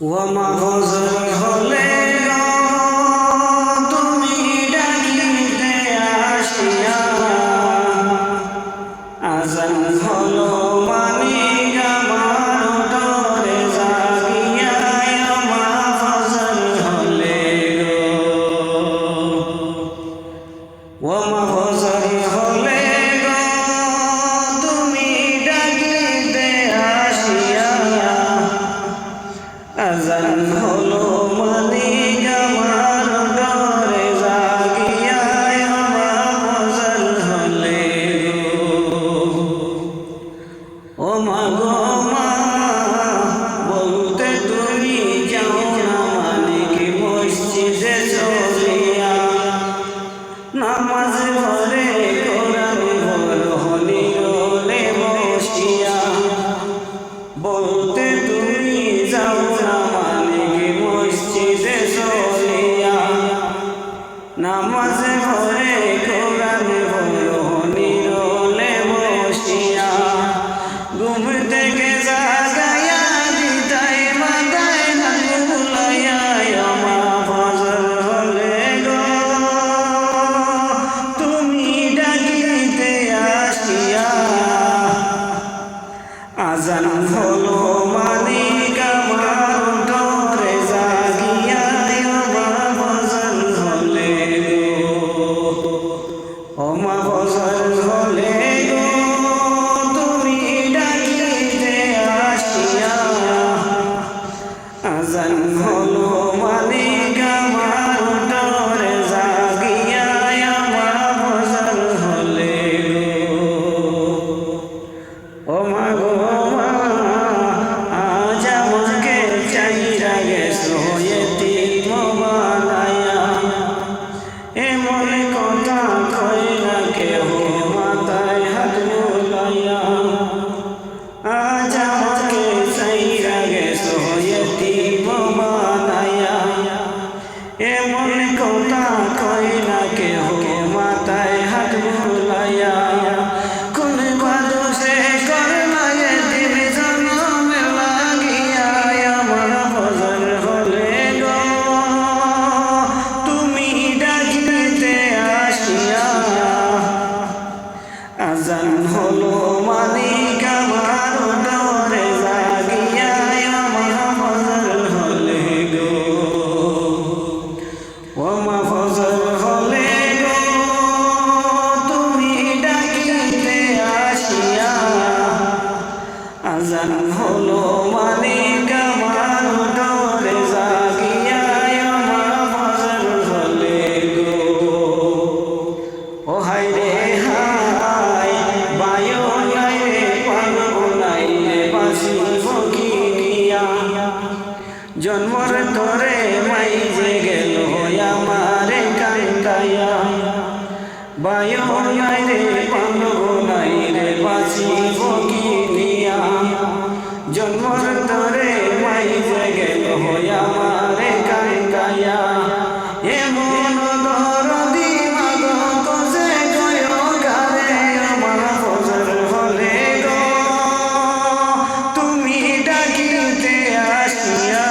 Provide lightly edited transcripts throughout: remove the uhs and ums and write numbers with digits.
ওমা ফজর হলে তুমি ডাকিতে আসিয়া আজান হলো মানিক আমার ডরে জাগিয়া ওমা ফজর হলে ওমা ফজর হলে তুমি ডাকিতে আসিয়া আজান হলো মানিক আমার ডরে জাগিয়া ওমা ফজর হলে ও মা গো মা বলতে তুমি যাও না মানিক মসজিদে চলিয়া নামাজ পড়ে কোরআন পড়নি রোলে বসিয়া বলতে তুমি যাও না মানিক মসজিদে চলিয়া নামাজ পড়ে কোরআন পড়নি রোলে বসিয়া ঘুম থেকে জাগায়া দিতাই মাথায় হাত বুলাইয়া ওমা ফজর হলে গো তুমি ডাকিতে আসিয়া আজান হলো মানিক আমার ডরে জাগিয়া ওমা ফজর হলে ওমা ফজর হলে গো তুমি ডাকিতে আসিয়া আজান হলো মানিক আমার ডরে জাগিয়া ওমা ফজর হলে ওমা গো মা আজ আমাকে চাইরা গেছো এতিম বানায়া এমন কথা কই না কেহ মাথায় হাত বুলাইয়া আজ আমাকে চাইরা গেছো এতিম বানায়া এমন কথা কই না কেহ মাথায় হাত বুলাইয়া কোন বাদশে করলা এতিম জনম লাগিয়া আমার ফজর হলে গো তুমি ডাকিতে আসিয়া আজান হলো মানিক আমার ডরে জাগিয়া আমার ফজর হলে গো ওমা ফজর হলে গো তুমি ডাকিতে আসিয়া আজান হলো মানিক আমার ডরে জাগিয়া ওমা ফজর হলে গো ও হায় রে হায় বায়ো নাই রে পাগল নাই রে বাঁচিব কি নিয়া জন্মর তরে মাই যে গেল আমারে কান্দায়া বায়ো নাই রে পাগল নাই রে বাঁচিব কি নিয়া জন্মর তরে মাই যে গেল আমারে কান্দায়া এমন দরদি মাগো যে গয় গারে আমার ফজর হলে গো তুমি ডাকিতে আসিয়া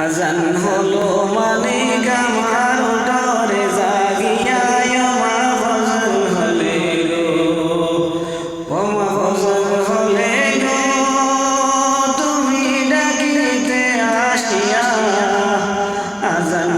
আজান হলো মানিক আমার ডরে জাগিয়া ওমা ফজর হলে গো ওমা ফজর হলে গো তুমি ডাকিতে আসিয়া আজান